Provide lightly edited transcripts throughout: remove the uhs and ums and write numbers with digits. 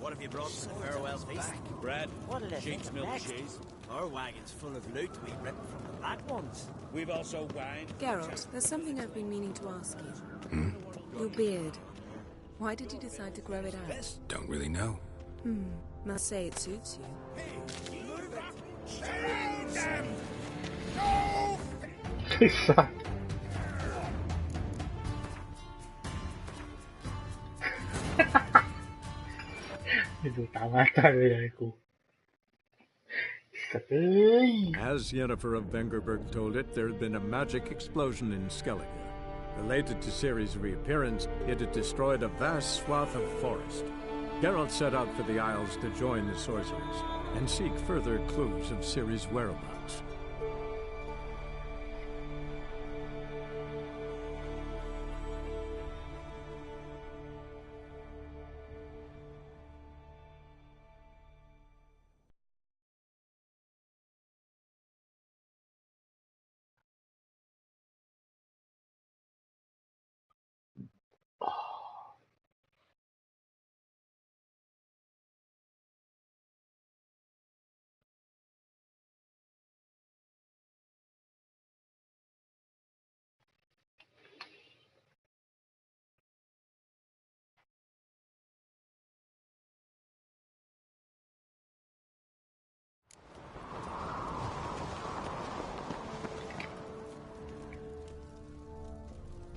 What have you brought for the farewell feast? Bread, What'll it sheep's take milk next? cheese. Our wagon's full of loot we ripped from the black ones. We've also wine. Geralt, there's something I've been meaning to ask you. Your beard. Why did you decide to grow it out? Don't really know. Must say it suits you. Chissà. Itu tamatan ya aku. Setei. As Yennefer of Vengerberg told it, there had been a magic explosion in Skellige. Related to Ciri's reappearance, it had destroyed a vast swath of forest. Geralt set out for the Isles to join the sorcerers and seek further clues of Ciri's whereabouts.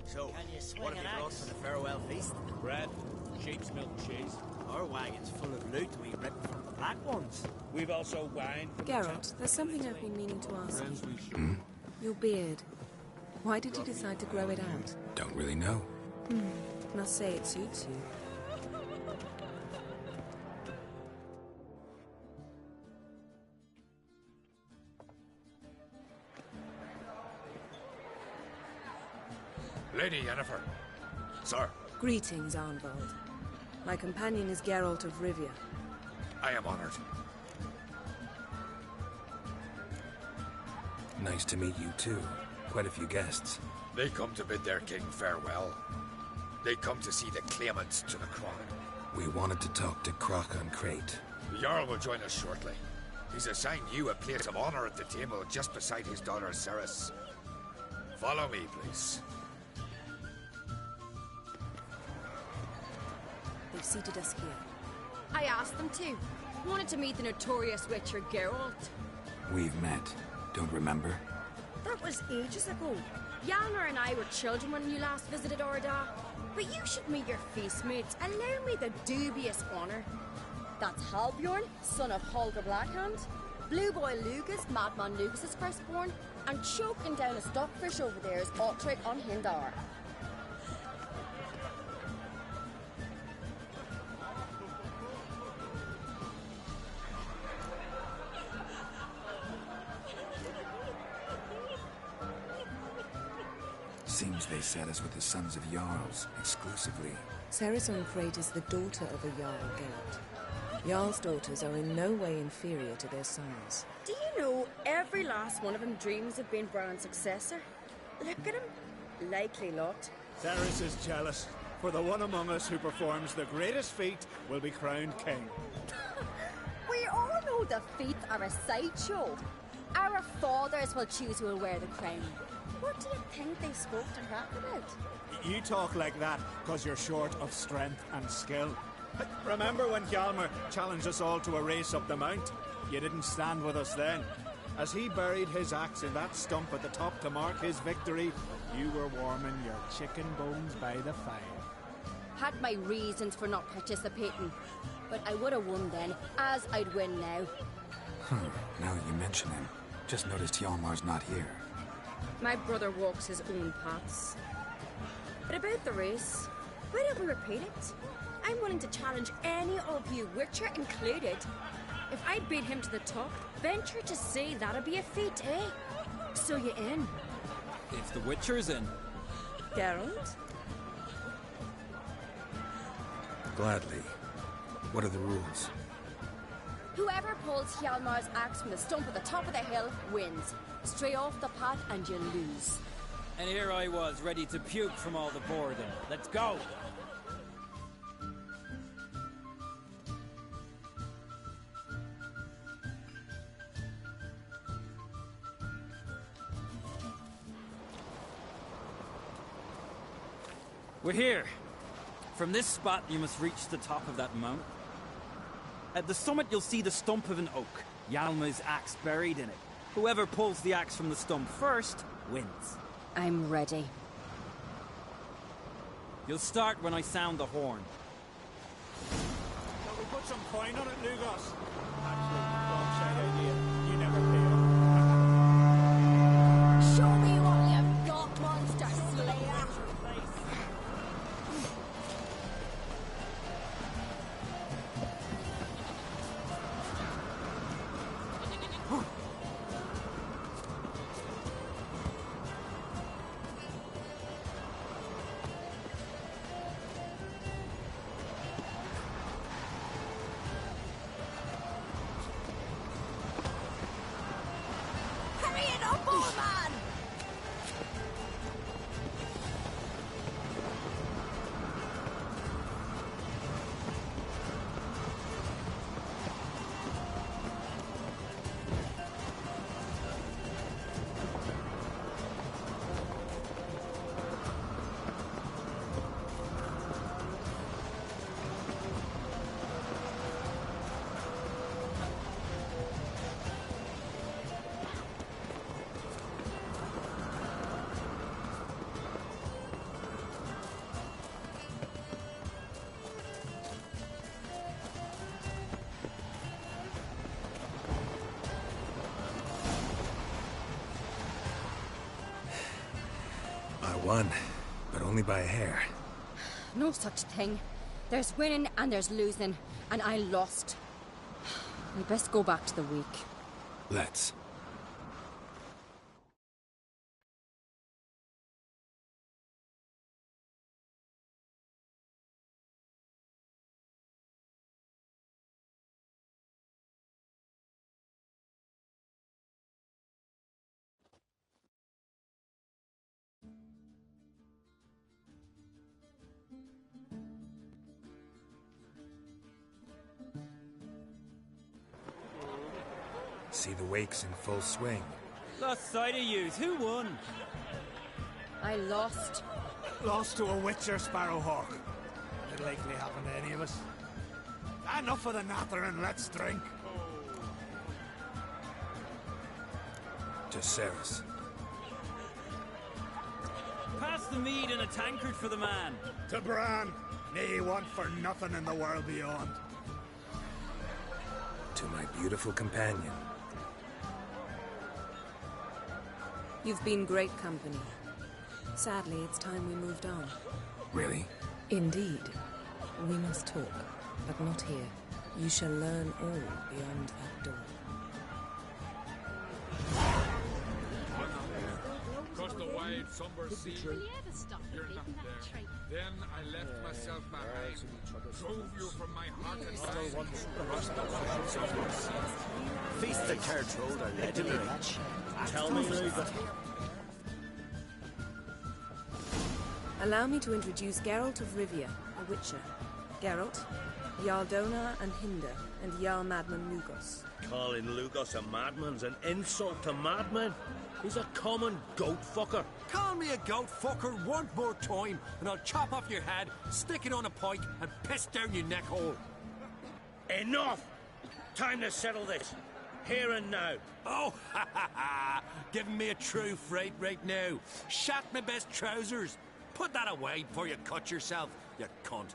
So, Can you swing what have an you brought axe? for the farewell feast? Bread, sheep's milk cheese. Our wagon's full of loot we ripped from the black ones. We've also wine. Geralt, there's something I've been meaning to ask you. Your beard. Why did you decide to grow it out? Don't really know. Must say it suits you. Lady Yennefer. Sir, Greetings, Arnvald. My companion is Geralt of Rivia. I am honored. Nice to meet you too. Quite a few guests. They come to bid their king farewell. They come to see the claimants to the crown. We wanted to talk to Crochan Crate. The Jarl will join us shortly. He's assigned you a place of honor at the table just beside his daughter Ceres. Follow me, please. They've seated us here. I asked them to. Wanted to meet the notorious Witcher Geralt. We've met. Don't remember? That was ages ago. Hjalmar and I were children when you last visited Orda. But you should meet your feast mates. Allow me the dubious honor. That's Halbjorn, son of Holger Blackhand. Blue Boy Lugas, Madman Lugas' firstborn. And choking down a stockfish over there is Otric on Hindar. Seems they set us with the Sons of Jarls, exclusively. Ceres Crate is the daughter of a Jarl, Geralt. Jarl's daughters are in no way inferior to their sons. Do you know every last one of them dreams of being Bran's successor? Look at him. Likely lot. Ceres is jealous, for the one among us who performs the greatest feat will be crowned king. We all know the feats are a sideshow. Our fathers will choose who will wear the crown. What do you think they spoke to Hrat about? You talk like that because you're short of strength and skill. Remember when Hjalmar challenged us all to a race up the mount? You didn't stand with us then. As he buried his axe in that stump at the top to mark his victory, you were warming your chicken bones by the fire. Had my reasons for not participating. But I would have won then, as I'd win now. Now that you mention him, just noticed Hjalmar's not here. My brother walks his own paths. But about the race, why don't we repeat it? I'm willing to challenge any of you, Witcher included. If I beat him to the top, venture to say that'd be a feat, eh? So you in? If the Witcher's in. Geralt? Gladly. What are the rules? Whoever pulls Hjalmar's axe from the stump at the top of the hill wins. Stray off the path and you lose. And here I was, ready to puke from all the boredom. Let's go! We're here. From this spot, you must reach the top of that mountain. At the summit, you'll see the stump of an oak. Yalma's axe buried in it. Whoever pulls the axe from the stump first, wins. I'm ready. You'll start when I sound the horn. Shall we put some coin on it, Lugos? Actually, wrong side idea. You never pay up. Show me what you've got, monster slayer! Hurry it up, old man! I won, but only by a hair. No such thing. There's winning and there's losing, and I lost. We best go back to the week. Let's. See the wakes in full swing. Lost sight of yous. Who won? I lost. Lost to a Witcher Sparrowhawk. It'll likely happen to any of us. Enough of the nattering, let's drink. To Ceres. Pass the mead in a tankard for the man. To Bran. Nay, want for nothing in the world beyond. To my beautiful companion. You've been great company. Sadly, it's time we moved on. Really? Indeed. We must talk, but not here. You shall learn all beyond that door. Crossed the wide, somber sea. You're not there. Then I left myself behind. Drove you from my heart and mind. Crossed the wide, somber sea. Feast the Cartroad are legendary. Tell me, Luga. Allow me to introduce Geralt of Rivia, a Witcher. Geralt, Jarl Donar and Hinder, and Jarl Madman Lugos. Calling Lugos a madman's an insult to madmen. He's a common goat fucker. Call me a goat fucker one more time, and I'll chop off your head, stick it on a pike, and piss down your neck hole. Enough! Time to settle this. Here and now. Oh, ha ha ha! Giving me a true fright right now. Shat my best trousers. Put that away before you cut yourself, you cunt.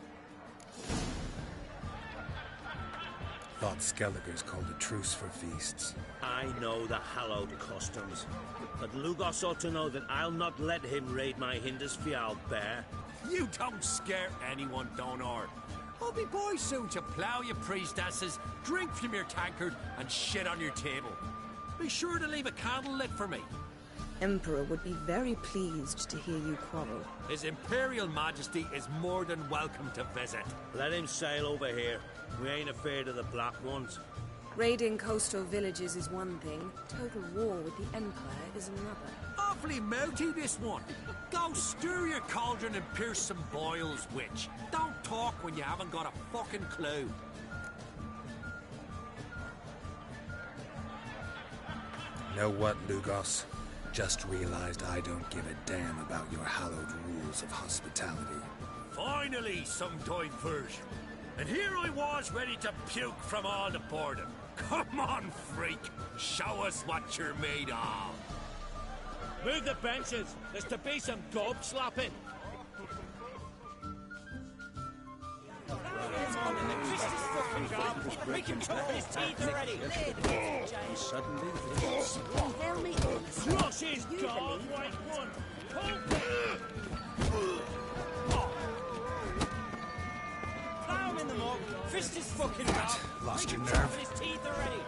Thought Skellige's called a truce for feasts. I know the hallowed customs. But Lugos ought to know that I'll not let him raid my Hindisfial bear. You don't scare anyone, Donar. I'll be boys soon to plough your priestesses, drink from your tankard, and shit on your table. Be sure to leave a candle lit for me. Emperor would be very pleased to hear you quarrel. His Imperial Majesty is more than welcome to visit. Let him sail over here. We ain't afraid of the Black Ones. Raiding coastal villages is one thing. Total war with the Empire is another. Awfully melty, this one. Go stir your cauldron and pierce some boils, witch. Don't talk when you haven't got a fucking clue. Know what, Lugos? Just realized I don't give a damn about your hallowed rules of hospitality. Finally, some diversion. And here I was ready to puke from all the boredom. Come on, freak. Show us what you're made of. Move the benches. There's to be some gob slapping. Make him chop his teeth already. And suddenly, Tell me Crush his gob, white one. Plow him in the mug. Fist his fucking gob. Lost Make your him nerve? chop his teeth already.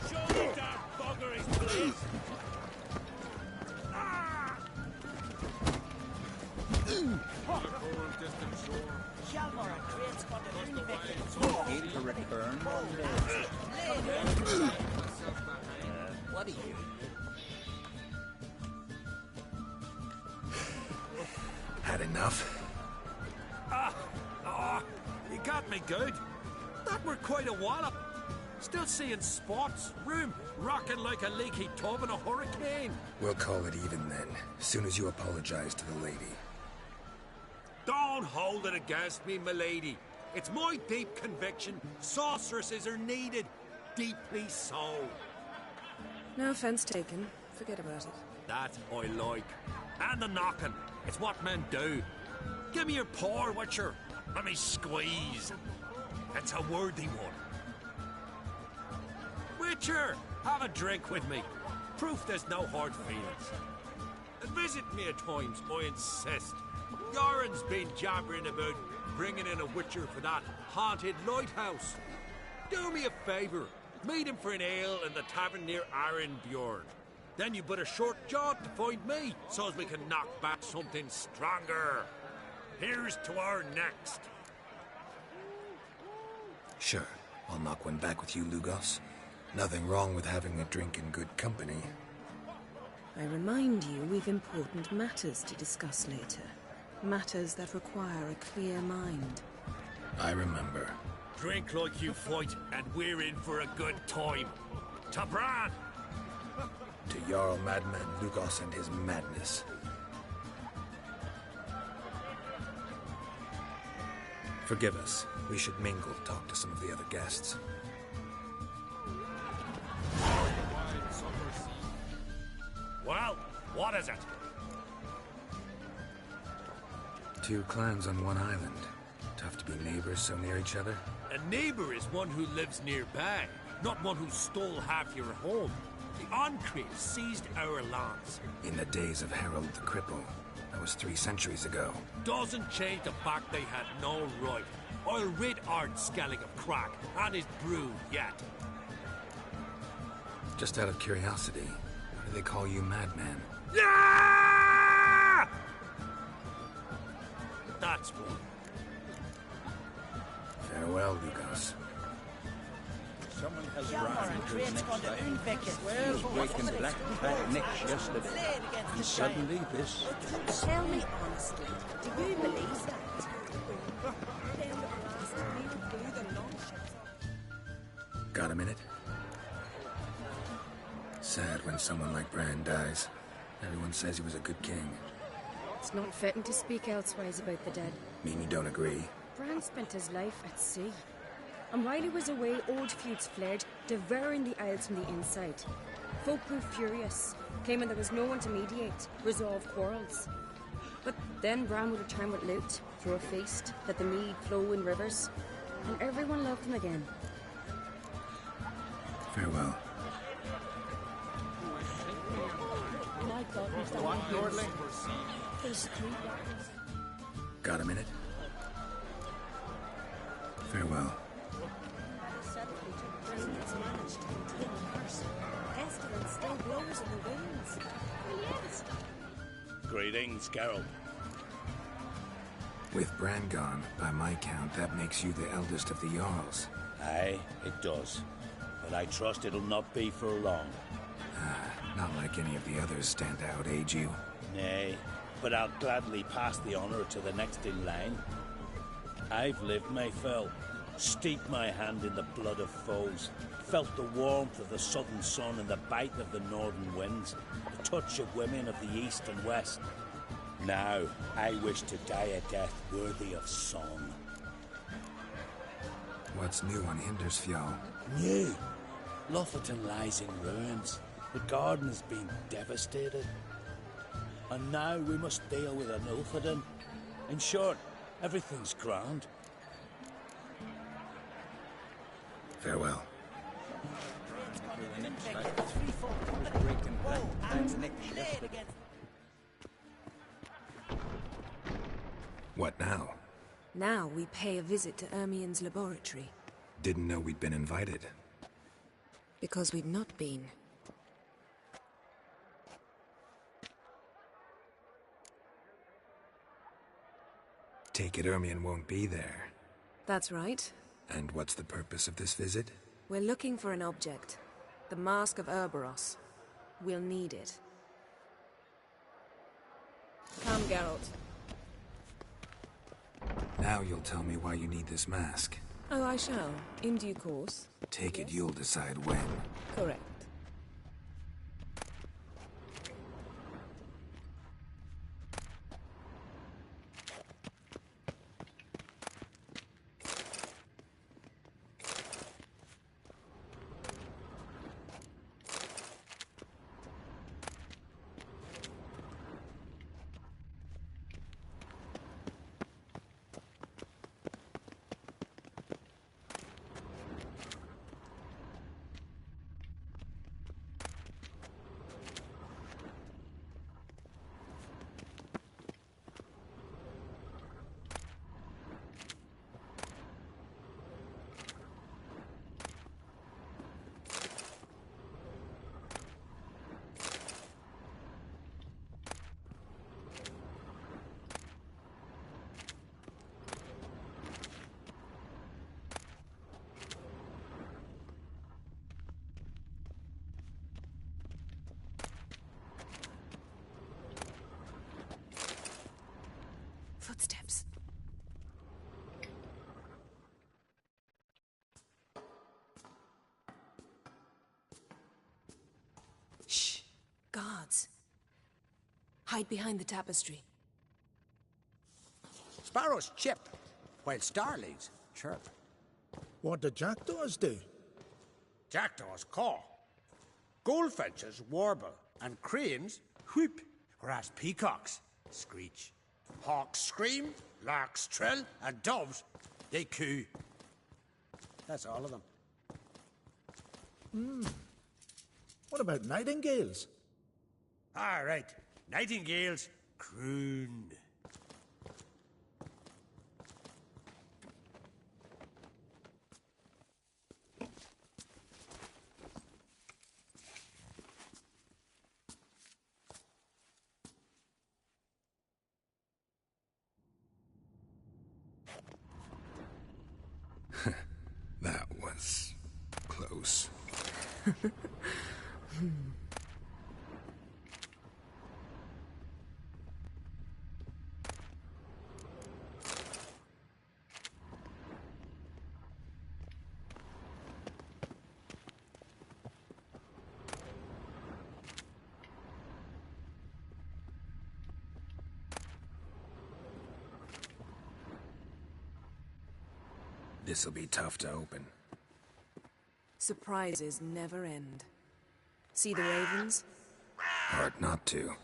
Show me that bugger his place. need to return. What are you? Had enough? You got me good. That were quite a wallop. Still seeing spots, room rocking like a leaky tub in a hurricane. We'll call it even then, as soon as you apologize to the lady. Don't hold it against me, milady. It's my deep conviction sorceresses are needed. Deeply so. No offense taken. Forget about it. That I like. And the knocking. It's what men do. Give me your paw, Witcher. Let me squeeze. It's a worthy one. Witcher, have a drink with me. Proof there's no hard feelings. And visit me at times, I insist. Yoren's been jabbering about bringing in a Witcher for that haunted lighthouse. Do me a favour. Meet him for an ale in the tavern near Arenbjorn. Then you but a short jaunt to find me, so as we can knock back something stronger. Here's to our next. Sure, I'll knock one back with you, Lugos. Nothing wrong with having a drink in good company. I remind you we've important matters to discuss later. Matters that require a clear mind. I remember. Drink like you fight, and we're in for a good time. To Bran! To Jarl Madman Lugos and his madness. Forgive us. We should mingle, talk to some of the other guests. Well, what is it? Two clans on one island. Tough to be neighbors so near each other. A neighbour is one who lives nearby, not one who stole half your home. The Encrave seized our lands. In the days of Harold the Cripple. That was 3 centuries ago. Doesn't change the fact they had no right. I'll rid Art Skellig of crack and his brood yet. Just out of curiosity, why do they call you Madman? Yeah! That's one. Farewell, Lugos. Someone has arrived to the next site. He was waking black cat necks yesterday. And suddenly this... Tell me honestly, do you believe that? Got a minute? Sad when someone like Bran dies. Everyone says he was a good king. It's not fitting to speak elsewise about the dead. Mean you don't agree? Bran spent his life at sea. And while he was away, old feuds flared, devouring the Isles from the inside. Folk grew furious, claiming there was no one to mediate, resolve quarrels. But then Bran would return with loot, throw a feast, let the mead flow in rivers, and everyone loved him again. Farewell. My God, we've done One Nordling. There's 3 brothers. Got a minute? Farewell. Brilliant's managed to contain the curse. Pestilence still blows in the winds. Greetings, Geralt. With Bran gone, by my count, that makes you the eldest of the Jarls. Aye, it does. But I trust it'll not be for long. Not like any of the others stand out, age you? Nay, but I'll gladly pass the honour to the next in line. I've lived my fill. Steeped my hand in the blood of foes, felt the warmth of the southern sun and the bite of the northern winds, the touch of women of the east and west. Now, I wish to die a death worthy of song. What's new on Hindersfjall? New? Lofferton lies in ruins. The garden has been devastated. And now we must deal with an Ulfheden. In short, everything's grand. Farewell. What now? Now we pay a visit to Ermien's laboratory. Didn't know we'd been invited. Because we've not been. Take it Ermien won't be there. That's right. And what's the purpose of this visit? We're looking for an object. The Mask of Urboros. We'll need it. Come, Geralt. Now you'll tell me why you need this mask. Oh, I shall. In due course. Take it you'll decide when. Correct. Footsteps. Shh. Guards. Hide behind the tapestry. Sparrows chip, while starlings chirp. What do jackdaws do? Jackdaws caw. Goldfinches warble, and cranes whoop, whereas peacocks screech. Hawks scream, larks trill, and doves, they coo. That's all of them. What about nightingales? All right, nightingales croon. That was close. This'll be tough to open. Surprises never end. See the ravens? Hard not to.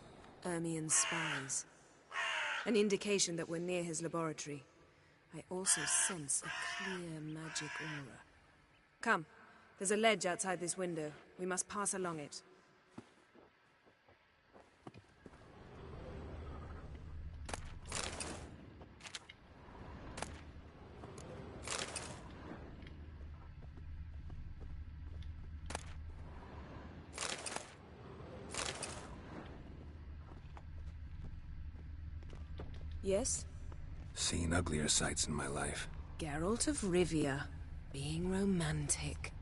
Ermien's spies. An indication that we're near his laboratory. I also sense a clear magic aura. Come, there's a ledge outside this window. We must pass along it. Yes? Seen uglier sights in my life. Geralt of Rivia, being romantic.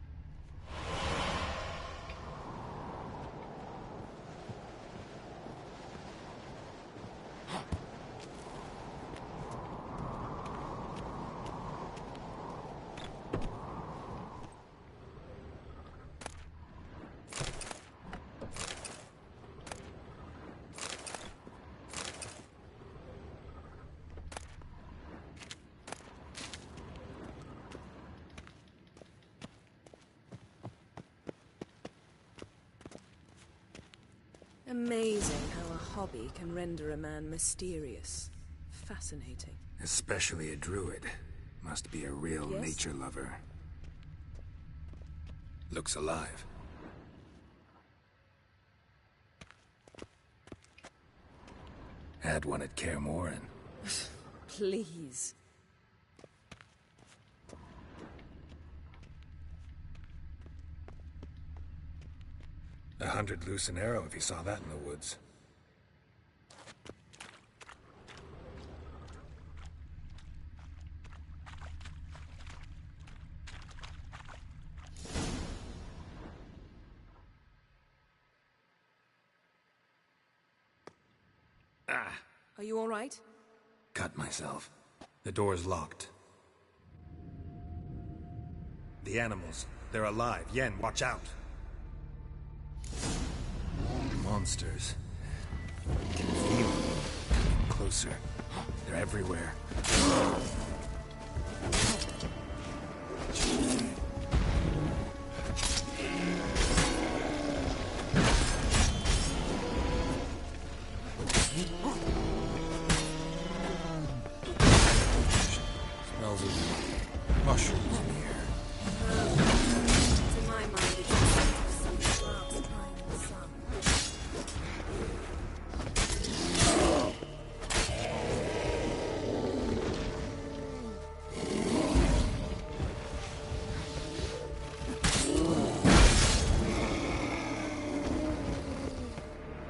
Amazing how a hobby can render a man mysterious. Fascinating. Especially a druid. Must be a real Yes? nature lover. Looks alive. Had one at Kaer Morhen. Please. $100 loose an arrow if you saw that in the woods. Are you all right? Cut myself. The door's locked. The animals. They're alive. Yen, watch out. Monsters. I can feel them. Closer. They're everywhere. Smells of mushrooms in here. To my mind, it's a scent of some shrubs drying in the sun.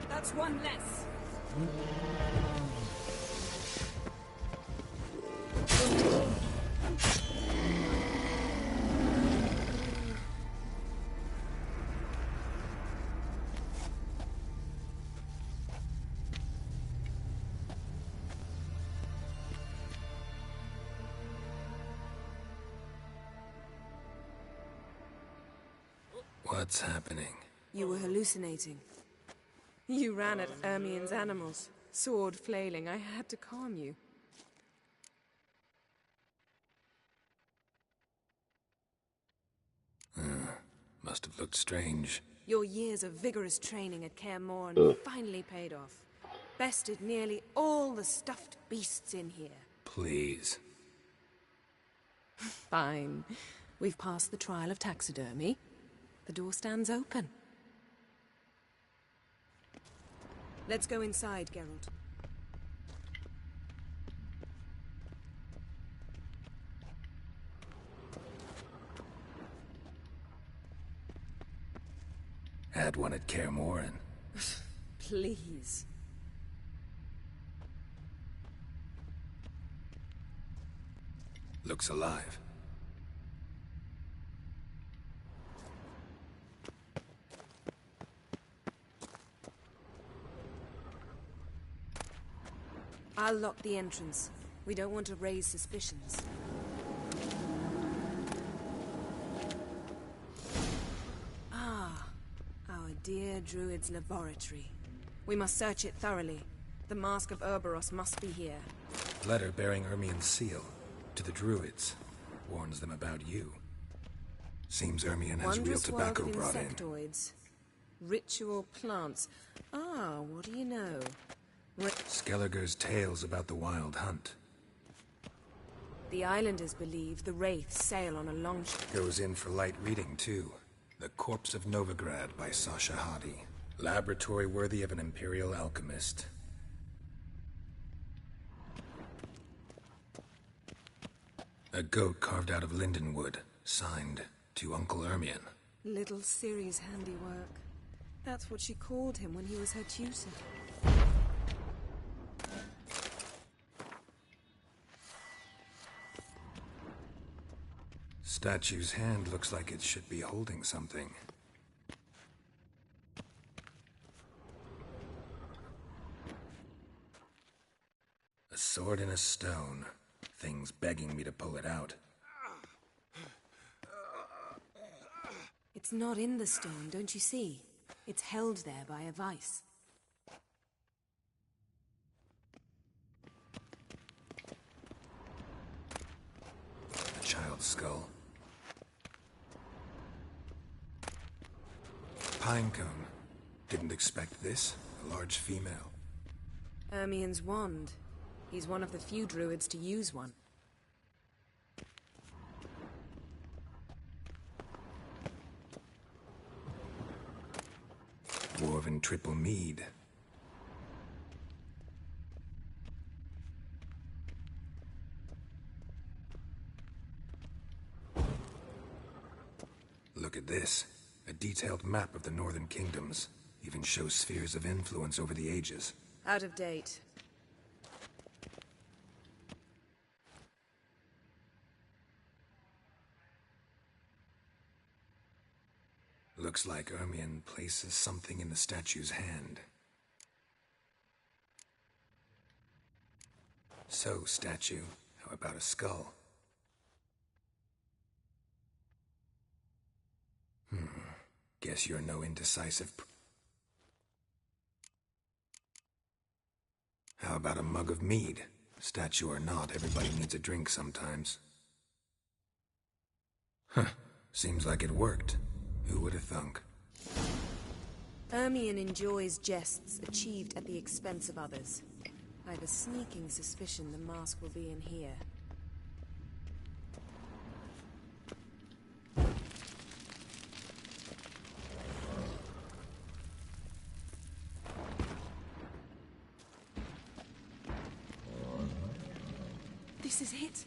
That's one less. What's happening? You were hallucinating. You ran at Ermien's animals, sword flailing. I had to calm you. Must have looked strange. Your years of vigorous training at Kaer Morhen finally paid off. Bested nearly all the stuffed beasts in here. Please. Fine. We've passed the trial of taxidermy. The door stands open. Let's go inside, Geralt. Had one at Kaer Morhen. Please. Looks alive. I'll lock the entrance. We don't want to raise suspicions. Ah, our dear Druid's laboratory. We must search it thoroughly. The Mask of Urboros must be here. Letter bearing Ermien's seal. To the druids. Warns them about you. Seems Ermien has real Wondrous tobacco world of brought in. insectoids. Ritual plants. Ah, what do you know? Skellige's tales about the wild hunt. The islanders believe the wraiths sail on a longship. Goes in for light reading, too. The Corpse of Novigrad by Sasha Hadi. Laboratory worthy of an imperial alchemist. A goat carved out of lindenwood. Signed, to Uncle Ermien. Little Ciri's handiwork. That's what she called him when he was her tutor. Statue's hand looks like it should be holding something. A sword in a stone. Thing's begging me to pull it out. It's not in the stone, don't you see? It's held there by a vice. A child's skull. Pinecone. Didn't expect this. A large female. Ermien's wand. He's one of the few druids to use one. Dwarven triple mead. Look at this. A detailed map of the Northern Kingdoms. Even shows spheres of influence over the ages. Out of date. Looks like Ermien places something in the statue's hand. So, statue, how about a skull? Guess you're no indecisive. How about a mug of mead? Statue or not, everybody needs a drink sometimes. Huh. Seems like it worked. Who would have thunk? Ermien enjoys jests achieved at the expense of others. I have a sneaking suspicion the mask will be in here. This is it.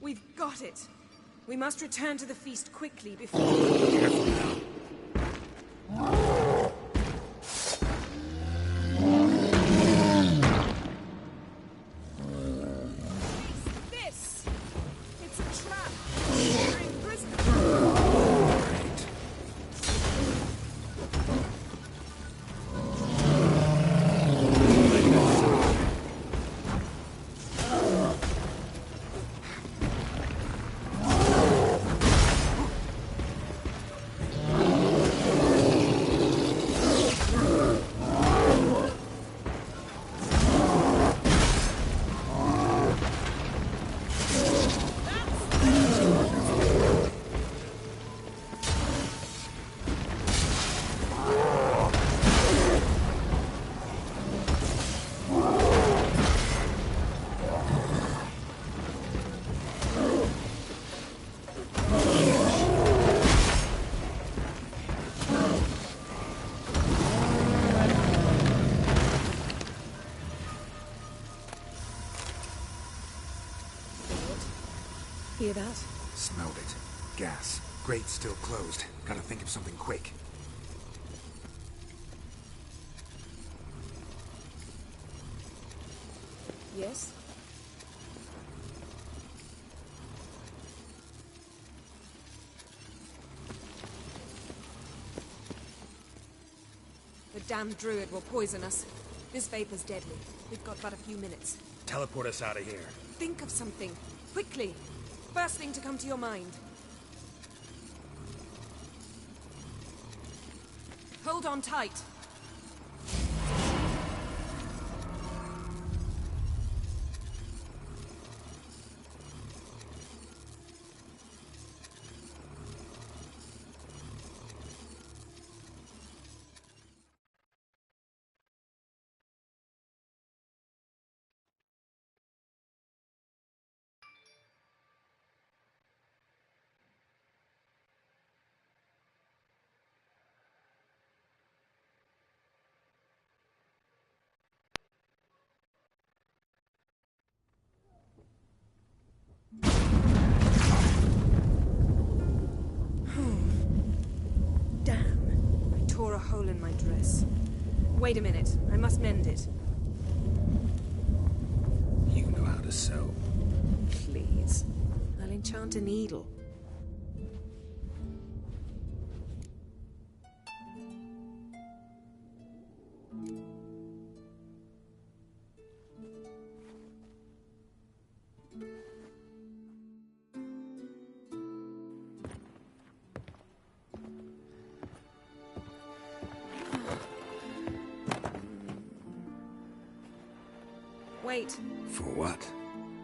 We've got it. We must return to the feast quickly before... Careful now. This! It's a trap! We're in prison! Hear that? Smelled it. Gas. Grate still closed. Gotta think of something quick. Yes? The damned druid will poison us. This vapor's deadly. We've got but a few minutes. Teleport us out of here. Think of something. Quickly. First thing to come to your mind. Hold on tight. Damn. I tore a hole in my dress. Wait a minute. I must mend it. You know how to sew. Please. I'll enchant a needle. Wait. For what?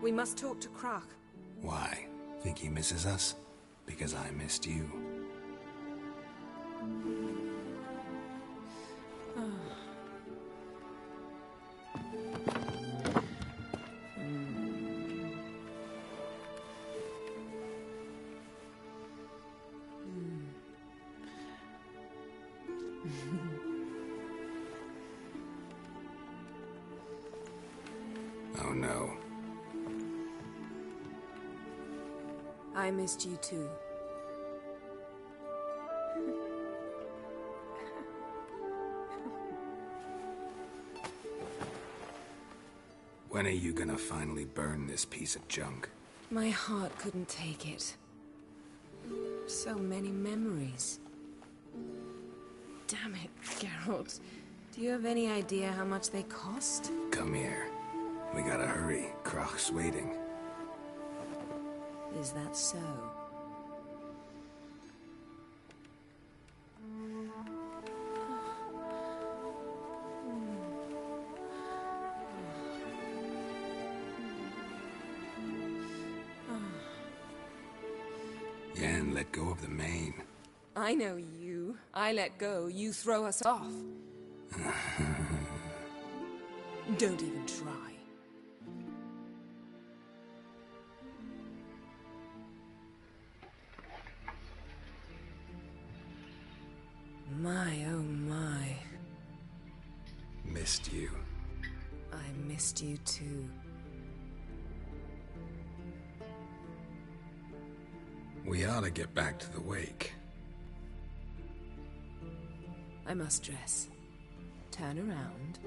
We must talk to Krach. Why? Think he misses us? Because I missed you. Oh no. I missed you too. When are you gonna finally burn this piece of junk? My heart couldn't take it. So many memories. Damn it, Geralt. Do you have any idea how much they cost? Come here. We gotta hurry. Krach's waiting. Is that so? Yen, let go of the mane. I know you. I let go, you throw us off. Don't even try. My, oh my. Missed you. I missed you too. We ought to get back to the wake. I must dress. Turn around.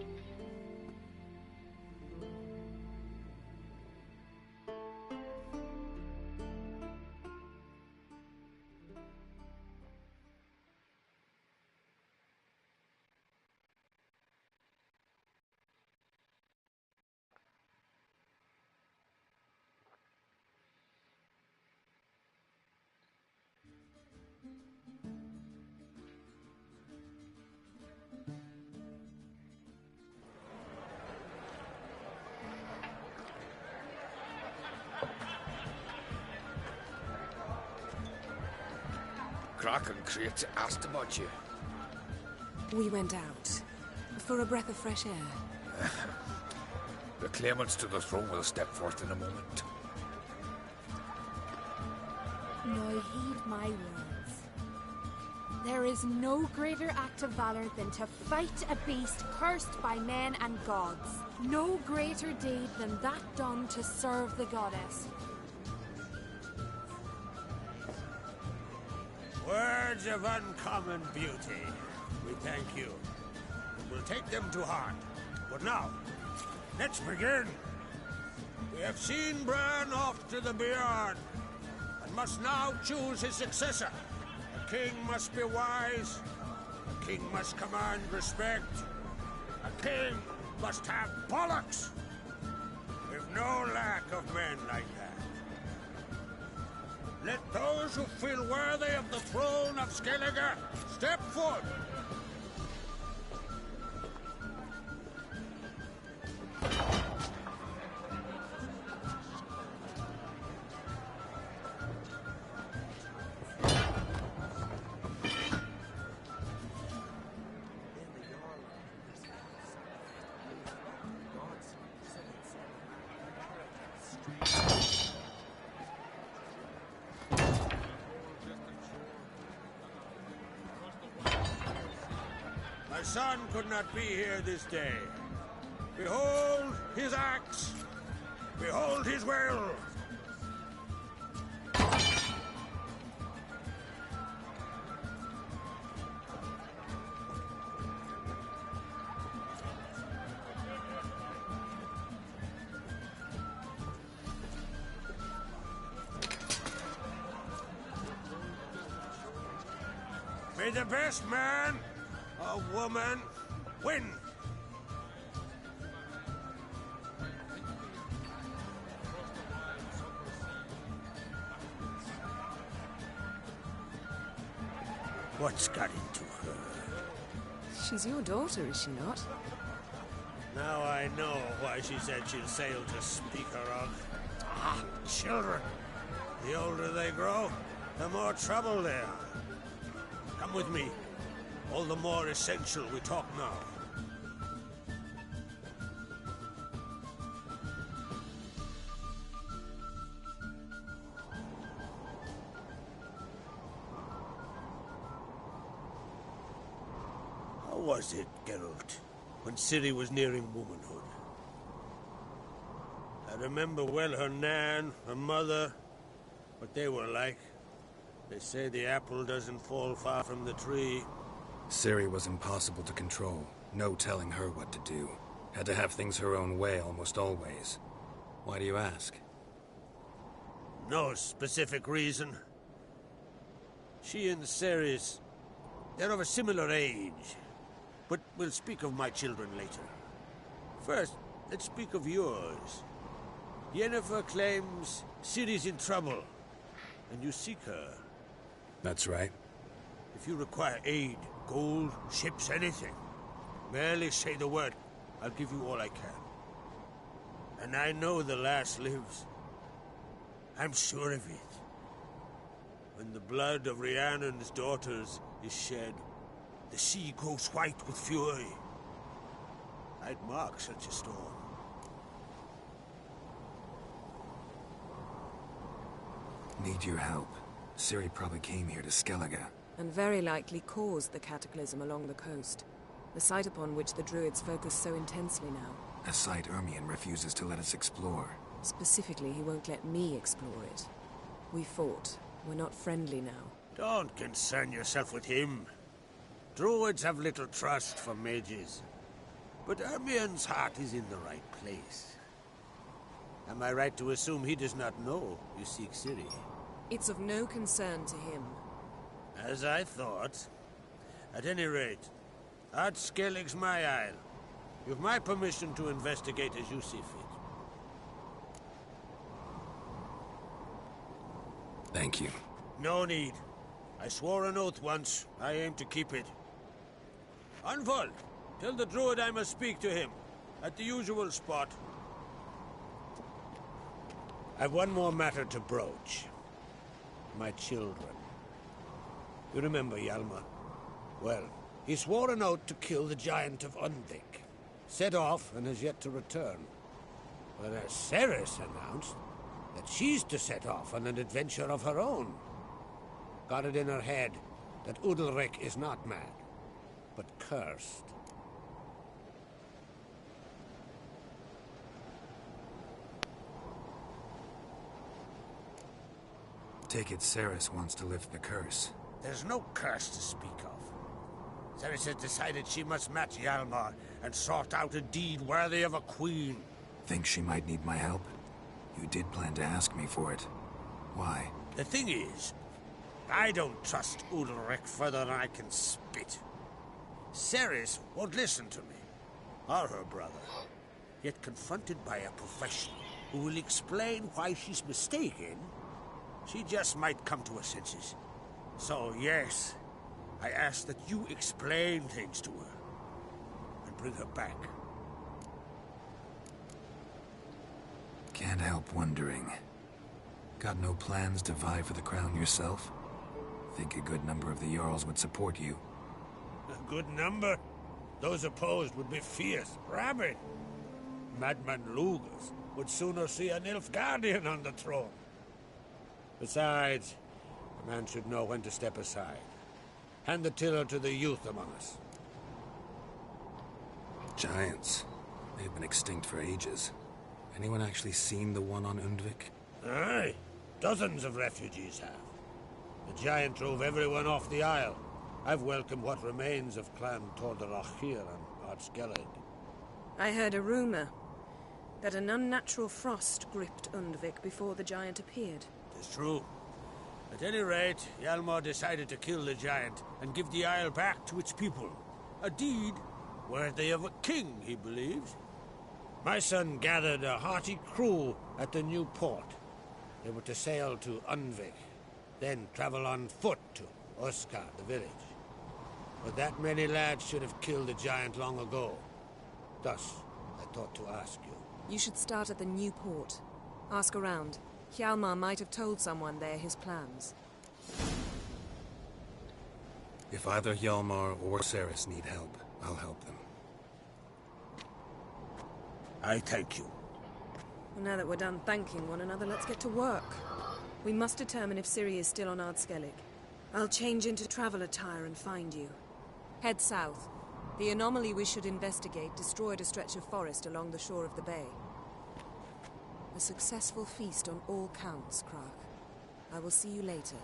Krach and Kreitz asked about you. We went out. For a breath of fresh air. The claimants to the throne will step forth in a moment. Now heed my words. There is no greater act of valor than to fight a beast cursed by men and gods. No greater deed than that done to serve the goddess. Words of uncommon beauty. We thank you. We'll take them to heart. But now, let's begin. We have seen Bran off to the Beyond, and must now choose his successor. A king must be wise. A king must command respect. A king must have bollocks. We've no lack of men like that. Let those who feel worthy of the throne of Skellige step forward. My son could not be here this day. Behold his axe. Behold his will. May the best man or woman win. What's got into her? She's your daughter, is she not? Now I know why she said she'll sail to Speakerog. Ah, children. The older they grow, the more trouble they are. Come with me. All the more essential we talk now. How was it, Geralt, when Ciri was nearing womanhood? I remember well her nan, her mother, what they were like. They say the apple doesn't fall far from the tree. Ciri was impossible to control. No telling her what to do. Had to have things her own way almost always. Why do you ask? No specific reason. She and Ceres, they're of a similar age. But we'll speak of my children later. First, let's speak of yours. Yennefer claims Ciri's in trouble, and you seek her. That's right. If you require aid, gold, ships, anything, merely say the word. I'll give you all I can. And I know the lass lives. I'm sure of it. When the blood of Rhiannon's daughters is shed, the sea grows white with fury. I'd mark such a storm. Need your help. Ciri probably came here to Skellige. And very likely caused the cataclysm along the coast. The site upon which the Druids focus so intensely now. A site Ermion refuses to let us explore. Specifically, he won't let me explore it. We fought. We're not friendly now. Don't concern yourself with him. Druids have little trust for mages. But Ermion's heart is in the right place. Am I right to assume he does not know you seek Ciri? It's of no concern to him. As I thought. At any rate, Ard Skellig's my isle. You've my permission to investigate as you see fit. Thank you. No need. I swore an oath once. I aim to keep it. Anvald, tell the druid I must speak to him. At the usual spot. I've one more matter to broach. My children. You remember Hjalmar? Well, he swore an oath to kill the Giant of Undvik. Set off and has yet to return. Whereas Ceres announced that she's to set off on an adventure of her own. Got it in her head that Udalryk is not mad, but cursed. Take it Ceres wants to lift the curse. There's no curse to speak of. Ceres has decided she must match Hjalmar and sort out a deed worthy of a queen. Think she might need my help? You did plan to ask me for it. Why? The thing is, I don't trust Udalryk further than I can spit. Ceres won't listen to me, or her brother. Yet confronted by a professional who will explain why she's mistaken, she just might come to her senses. So, yes, I ask that you explain things to her and bring her back. Can't help wondering. Got no plans to vie for the crown yourself? Think a good number of the Jarls would support you. A good number? Those opposed would be fierce, rabid. Madman Lugus would sooner see an Nilfgaardian on the throne. Besides, a man should know when to step aside. Hand the tiller to the youth among us. Giants. They've been extinct for ages. Anyone actually seen the one on Undvik? Aye. Dozens of refugees have. The giant drove everyone off the isle. I've welcomed what remains of Clan Tordarachir and Ard Skellig. I heard a rumor that an unnatural frost gripped Undvik before the giant appeared. It's true. At any rate, Hjalmar decided to kill the giant and give the isle back to its people. A deed worthy of a king, he believes. My son gathered a hearty crew at the new port. They were to sail to Undvik, then travel on foot to Oscar, the village. But that many lads should have killed the giant long ago. Thus, I thought to ask you. You should start at the new port. Ask around. Hjalmar might have told someone there his plans. If either Hjalmar or Cerys need help, I'll help them. I thank you. Well, now that we're done thanking one another, let's get to work. We must determine if Ciri is still on Ardskellig. I'll change into travel attire and find you. Head south. The anomaly we should investigate destroyed a stretch of forest along the shore of the bay. A successful feast on all counts, Crach. I will see you later.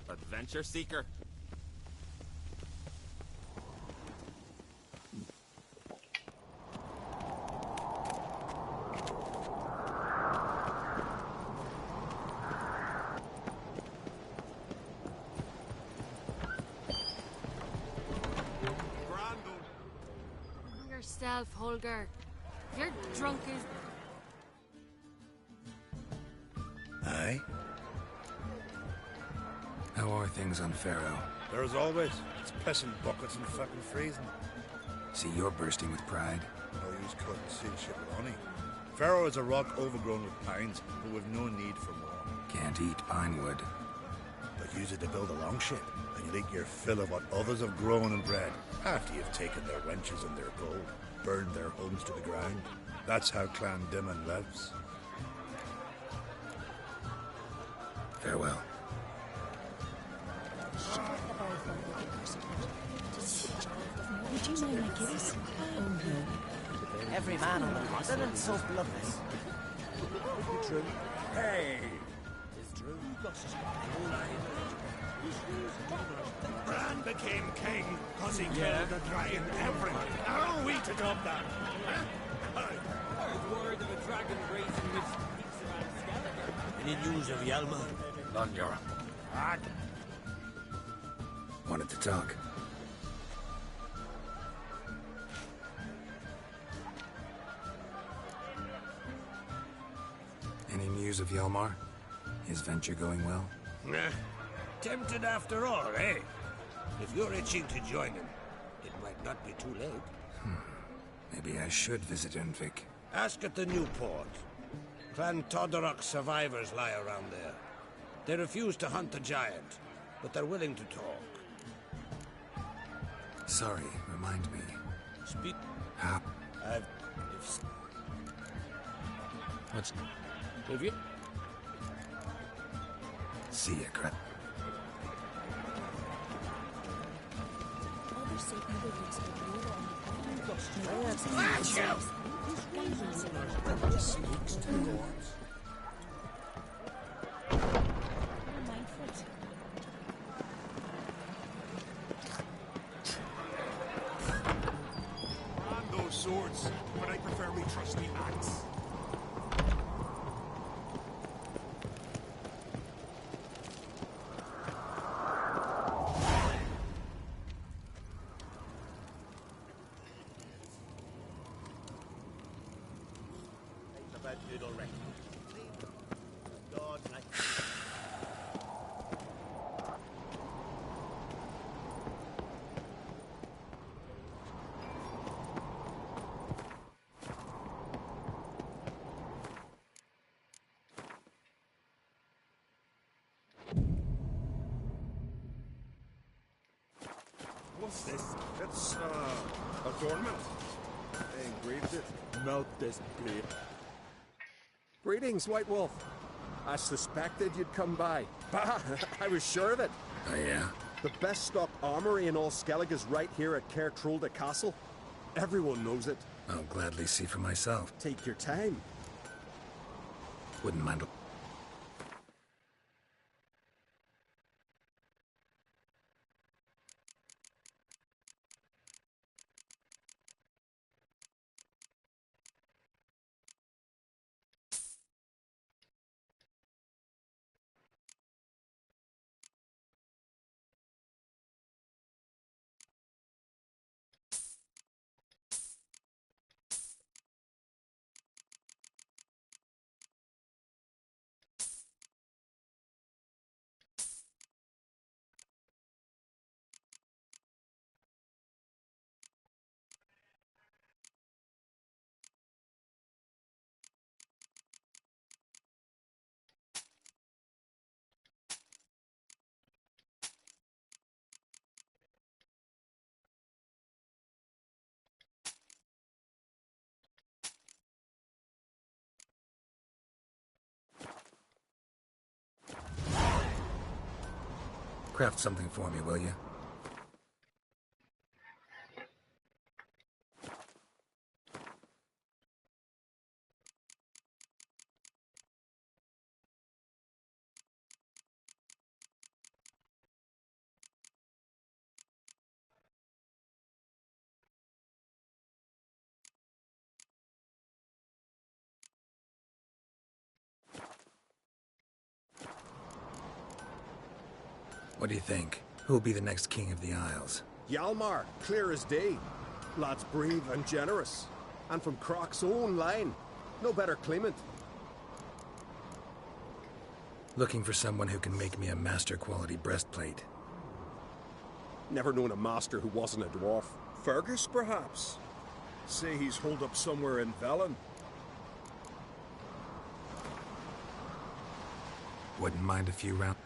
Adventure seeker. Yourself, Holger. You're drunk as... Aye? How are things on Faro? There as always. It's pissing buckets and fucking freezing. See, you're bursting with pride. No use cutting seal shit with honey. Faro is a rock overgrown with pines, but with no need for more. Can't eat pine wood. But use it to build a longship, and you'll eat your fill of what others have grown and bred, after you've taken their wenches and their gold, burned their homes to the ground. That's how Clan Dimon lives. Farewell. Would you mind my kiss? Oh no. Every man on the continent's so bloodless. True. Hey! It's true. Bran became king because he killed the dragon everybody. How are we to top that? There's word of a dragon race in which peaks around Skellige. Any news of Hjalmar? None, Yara. Wanted to talk. Any news of Hjalmar? His venture going well? Nah. Tempted after all, eh? If you're itching to join him, it might not be too late. Maybe I should visit Unvik. Ask at the new port. Clan Todorok survivors lie around there. They refuse to hunt the giant, but they're willing to talk. Sorry, remind me. Speak. How? What's... Have you? See ya, Crap. Speaks to lords. Those swords, but I prefer we trust the axe. What's this? It's, adornment. They engraved it. Melt this blade. Greetings, White Wolf. I suspected you'd come by. Bah, I was sure of it. Oh, yeah? The best stocked armory in all Skellige is right here at Caer Trolde Castle. Everyone knows it. I'll gladly see for myself. Take your time. Wouldn't mind. Craft something for me, will you? What do you think? Who'll be the next king of the Isles? Hjalmar, clear as day. Lad's brave and generous. And from Croc's own line. No better claimant. Looking for someone who can make me a master-quality breastplate. Never known a master who wasn't a dwarf. Fergus, perhaps? Say he's holed up somewhere in Velen. Wouldn't mind a few rounds.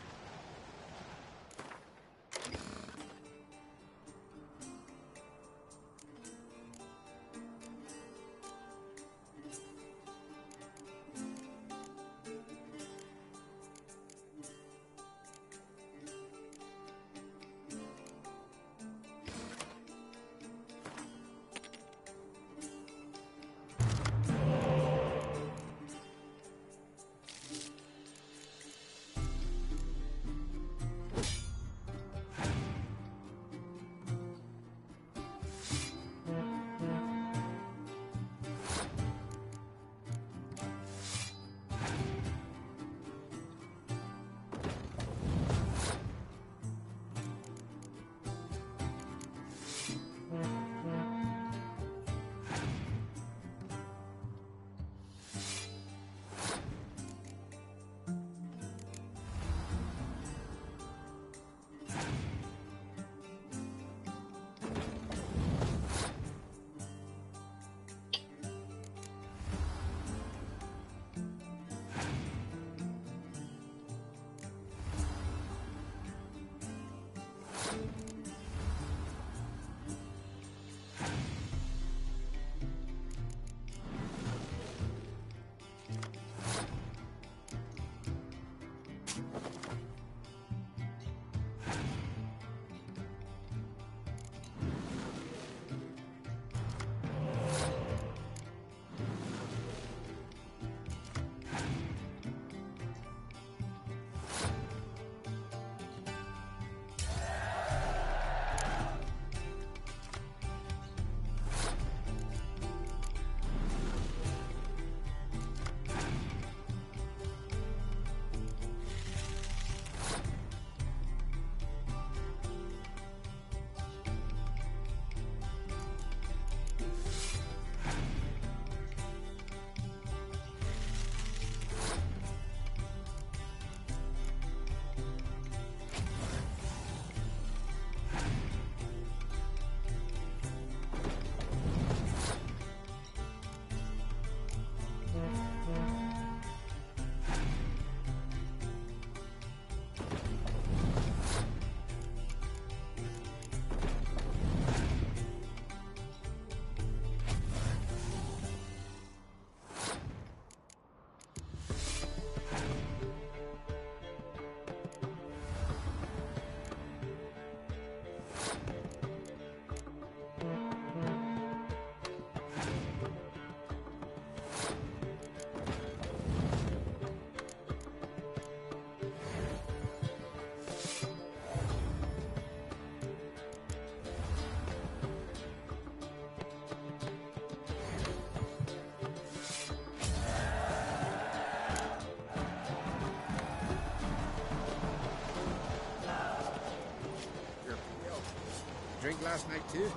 drink last night too?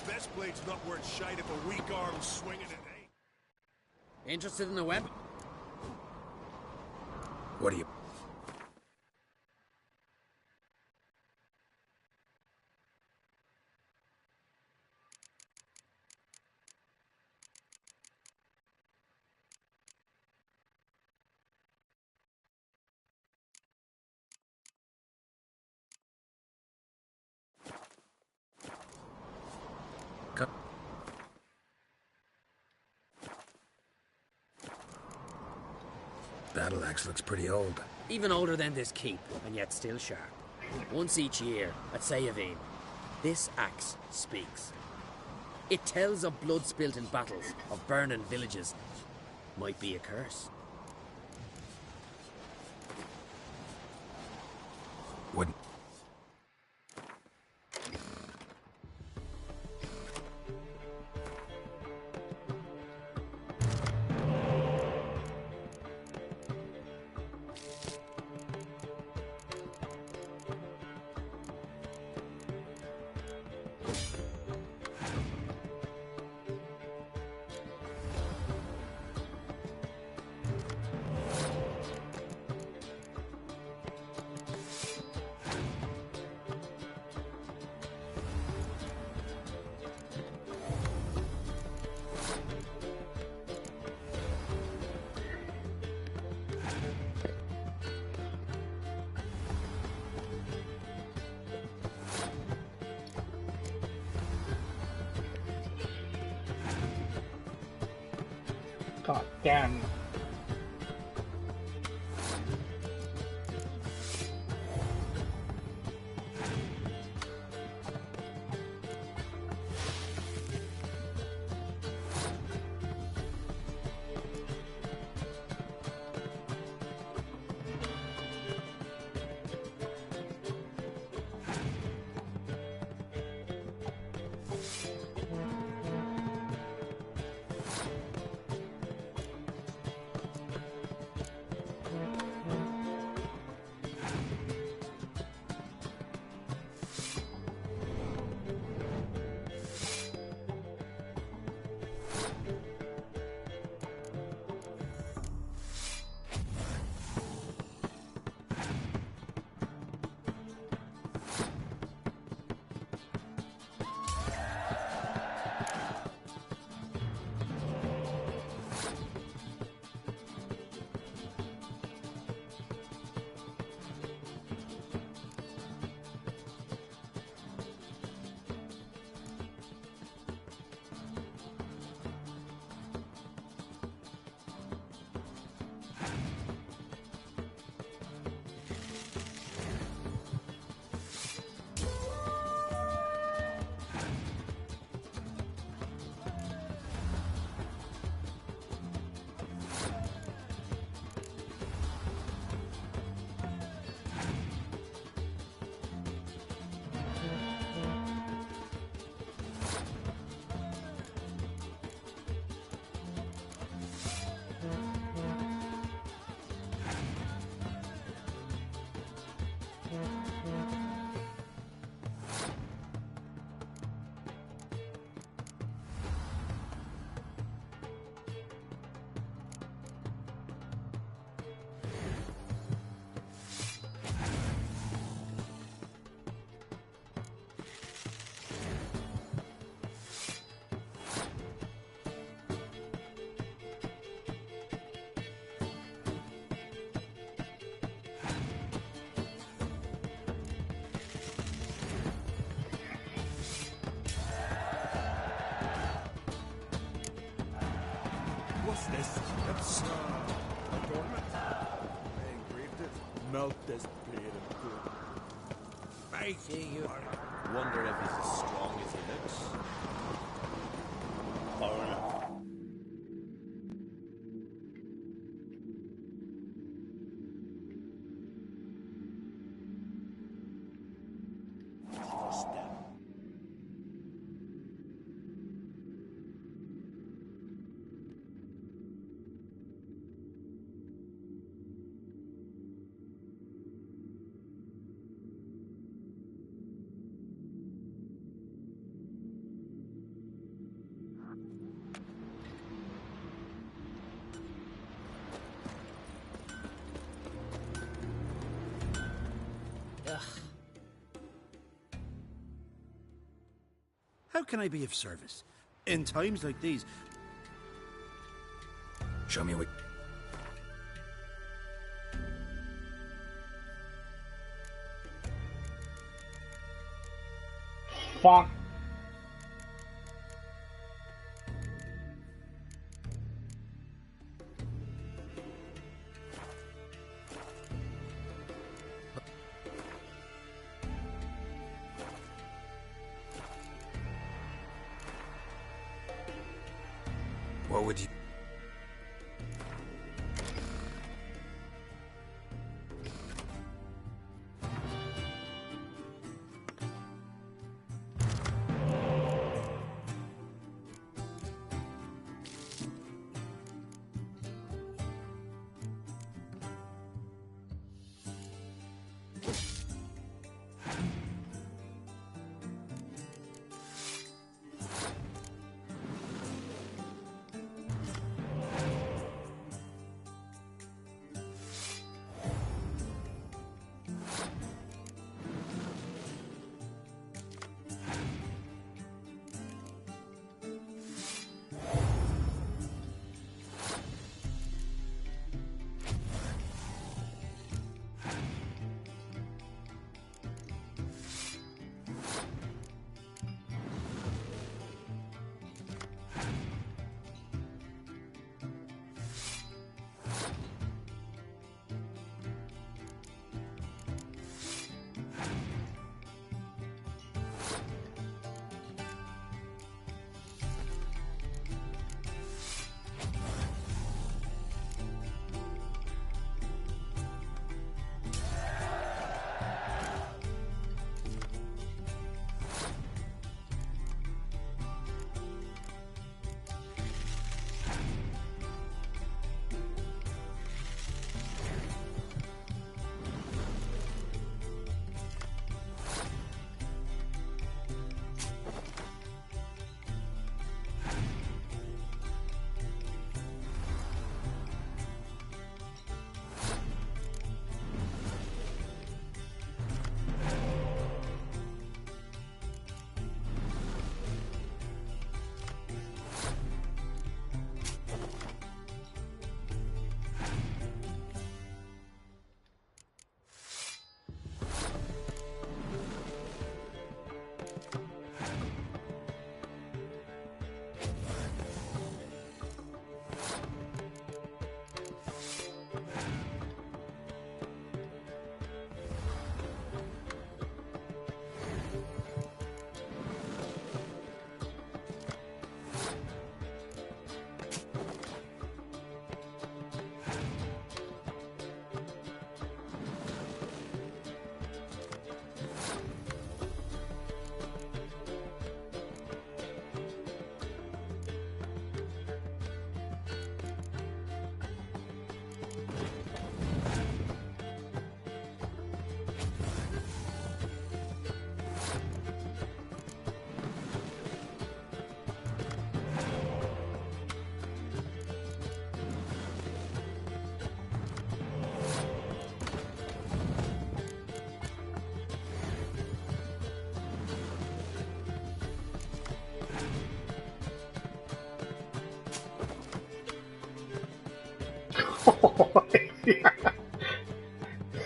Best blade's not worth shite if a weak arm's swinging it, eh? Interested in the weapon? What do you... Battle axe looks pretty old. Even older than this keep, and yet still sharp. Once each year, at Sayavine, this axe speaks. It tells of blood spilt in battles, of burning villages. Might be a curse. Wouldn't... God damn. What's this? It's, adornment. I engraved it. Melt this blade and good. I see you are. Wonder if he's as strong as he looks. Foreigner. Trust them. Ugh. How can I be of service? In times like these... Show me what... Fuck. What would you...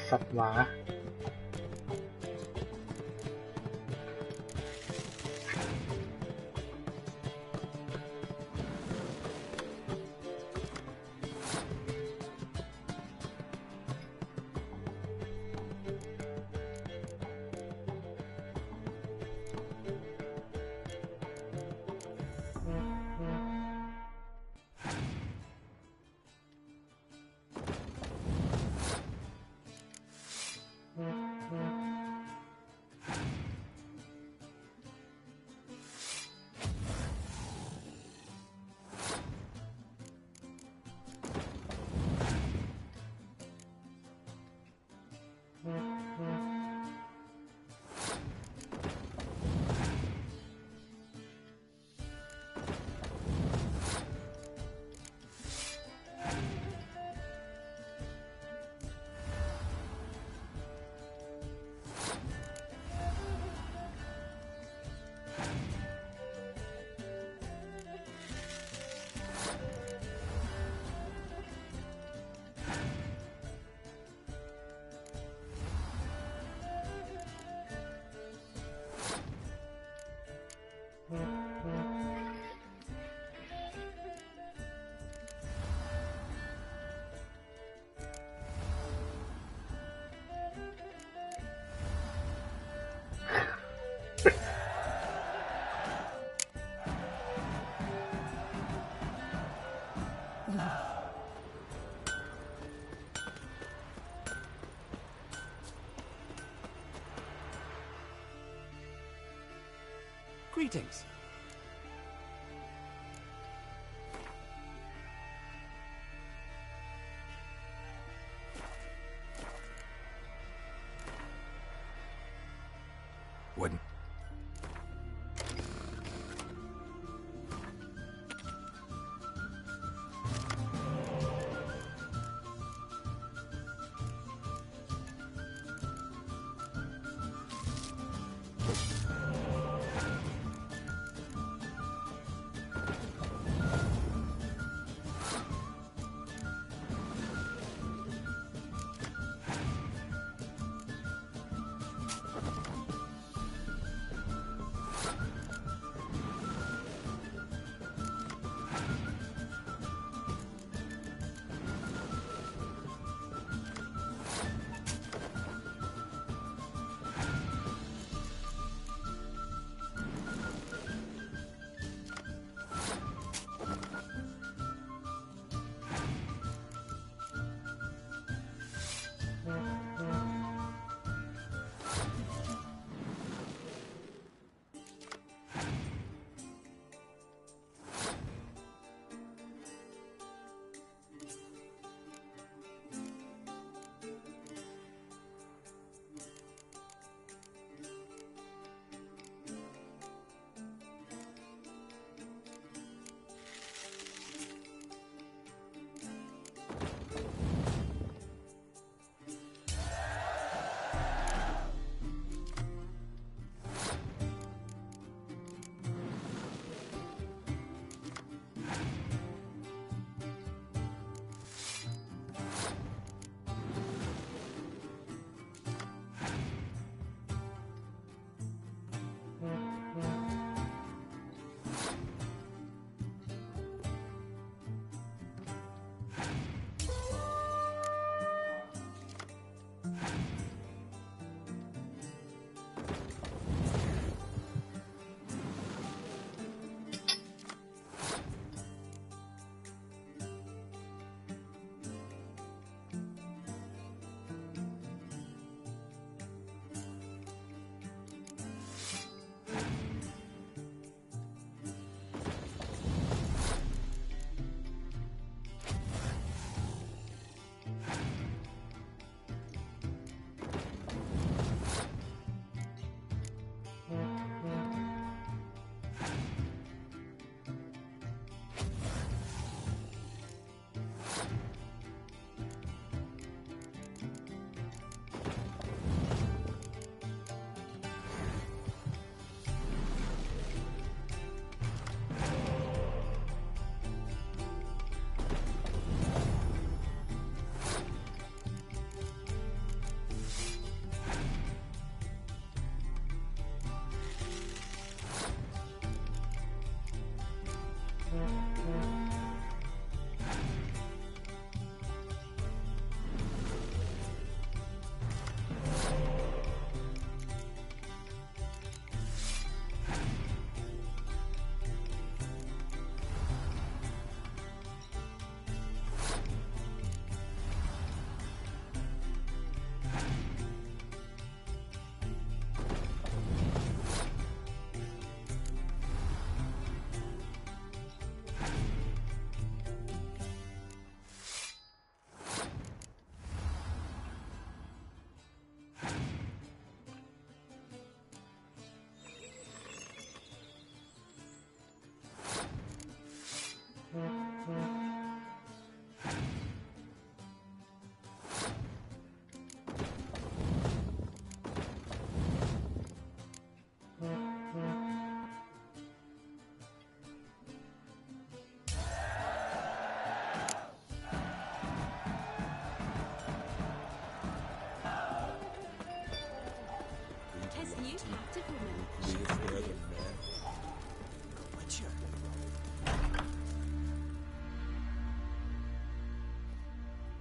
สัตว์หมา Greetings. Wouldn't.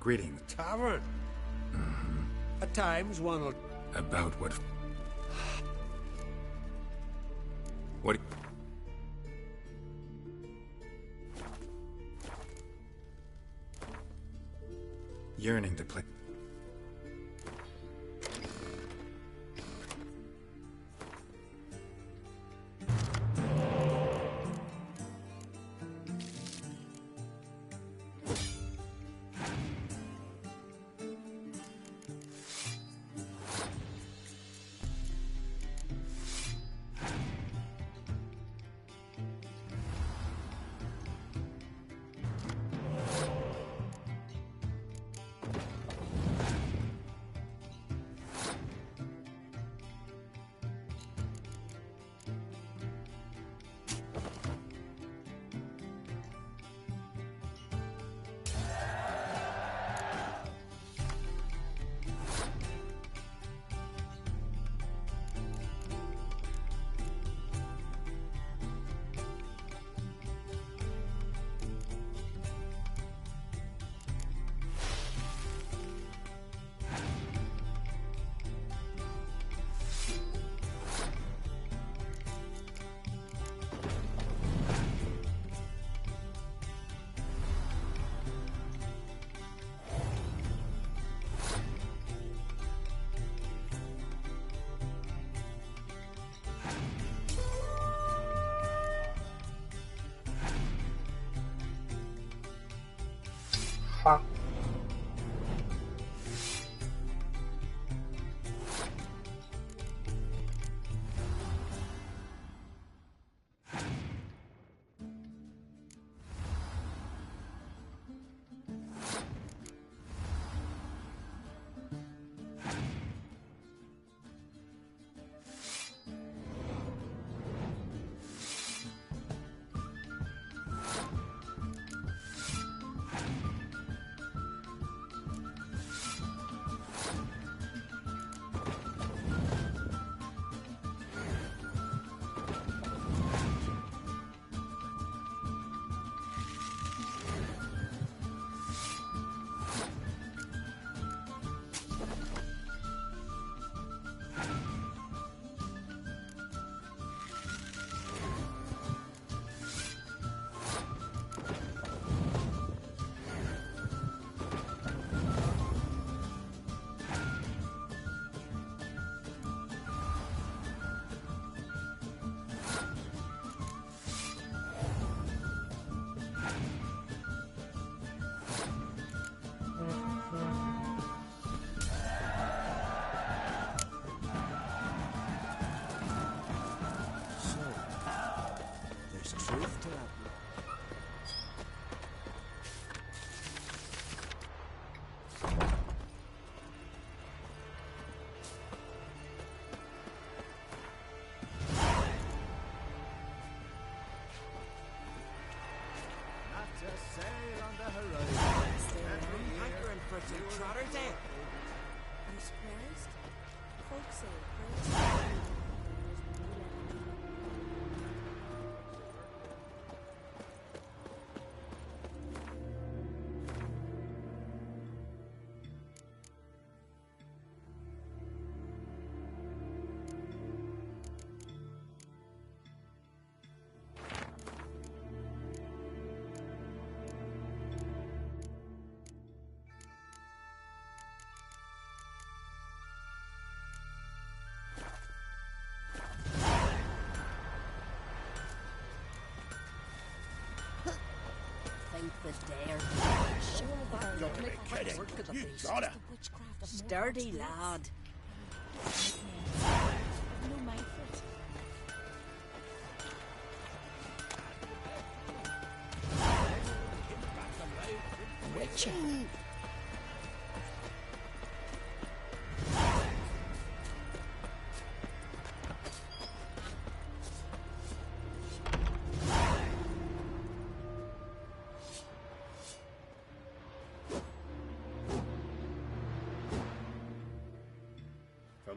Greetings. Tavern. At times one will... About what? What? Yearning to play. fuck? Rotterdam. I'm surprised. Folks say praise. The dare. Sure, that Don't be kidding. You gotta. Sturdy lad. No mind for it. Witcher.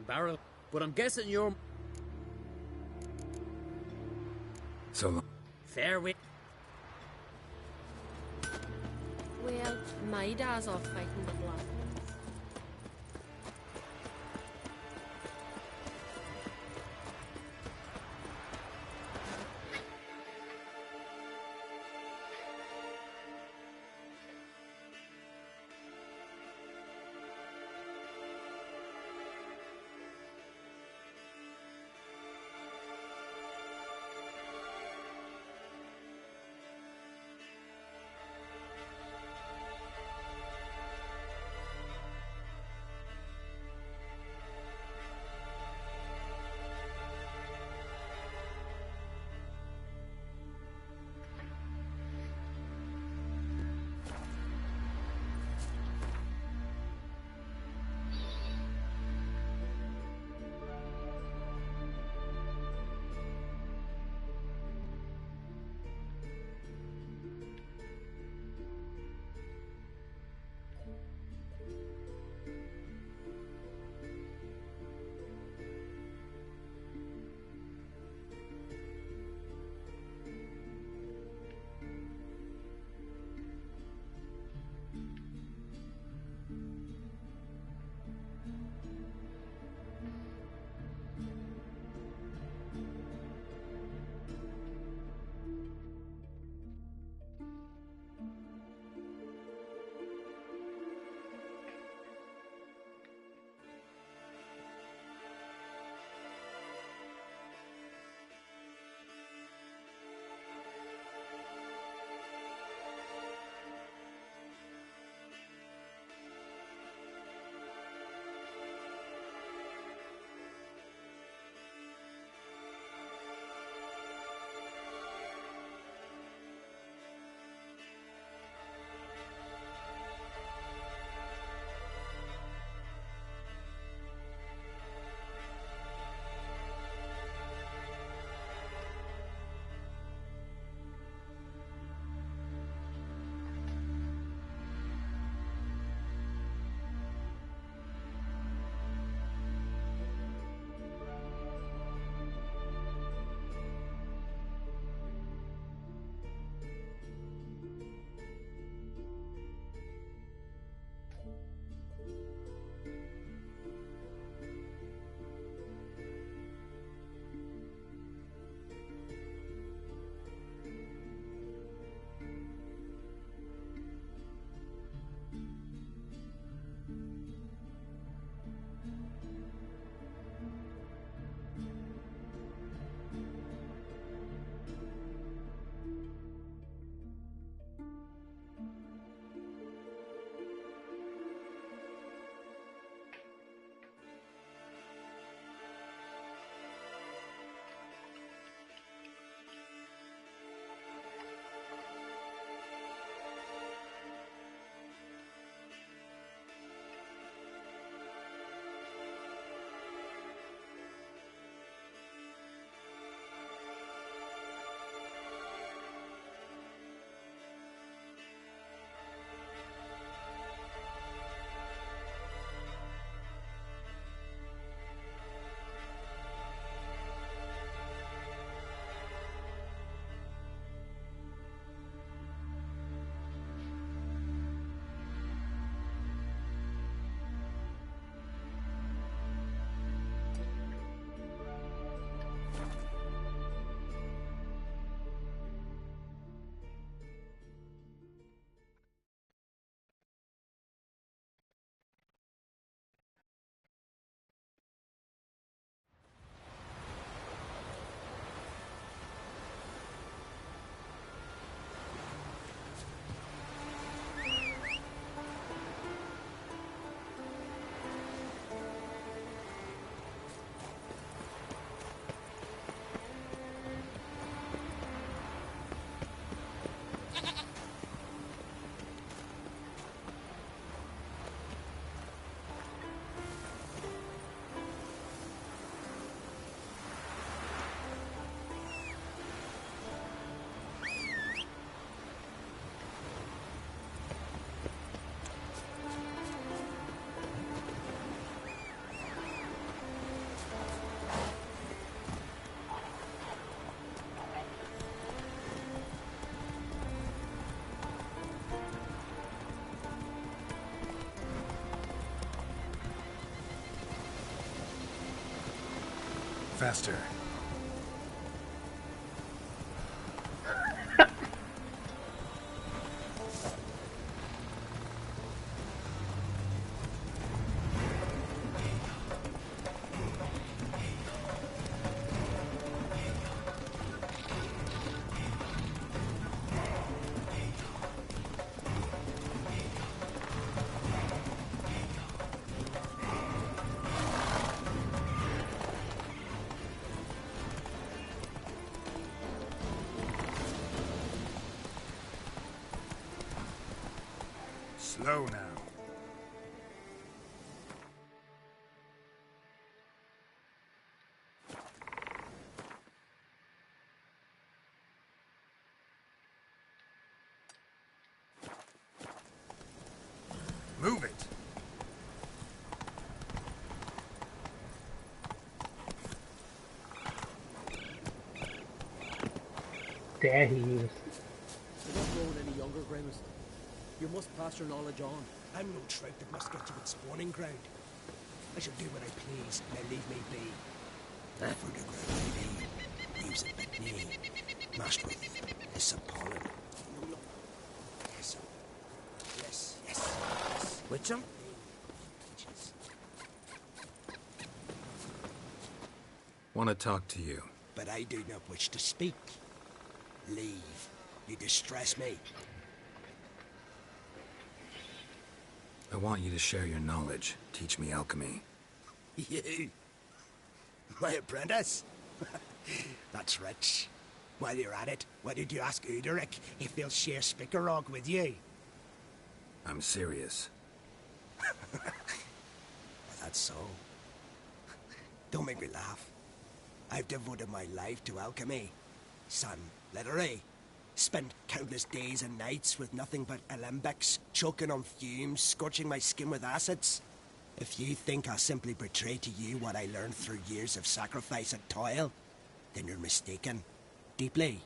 Barrel, but I'm guessing you're So long. fair with. Well, my dad's off fighting the Black Ones. Faster. Slow now. Move it. There he is. You're not growing any younger, Grimmest. You must pass your knowledge on. I'm no trout that must get you its spawning ground. I shall do what I please, now leave me be. For the ground I leaves it with me, mashed with this pollen. Yes, yes, yes. Which one? Want to talk to you. But I do not wish to speak. Leave. You distress me. I want you to share your knowledge. Teach me alchemy. You? My apprentice? That's rich. While you're at it, why did you ask Uderic if he'll share Spikarog with you? I'm serious. That's so. Don't make me laugh. I've devoted my life to alchemy. Son, literally. Spent countless days and nights with nothing but alembics, choking on fumes, scorching my skin with acids. If you think I'll simply betray to you what I learned through years of sacrifice and toil, then you're mistaken. Deeply.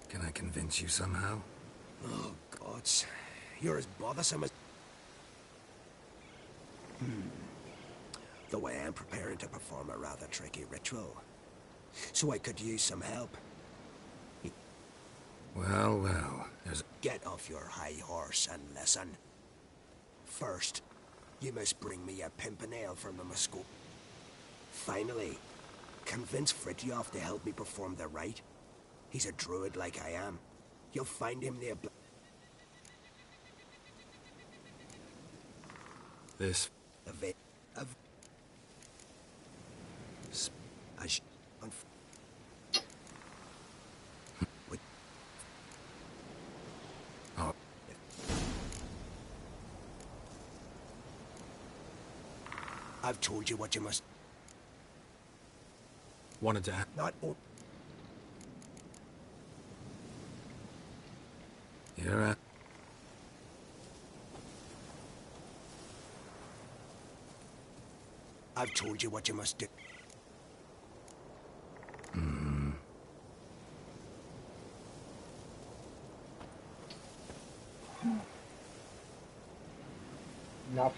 Can I convince you somehow? Oh, gods. You're as bothersome as... Though I am preparing to perform a rather tricky ritual. So I could use some help. Well, well, there's... Get off your high horse and listen. First, you must bring me a pimpernel from the Moscow. Finally, convince Fritjof to help me perform the rite. He's a druid like I am. You'll find him near... This... Oh. I've told you what you must... Wanted to... Not... You're at... I've told you what you must do. Enough.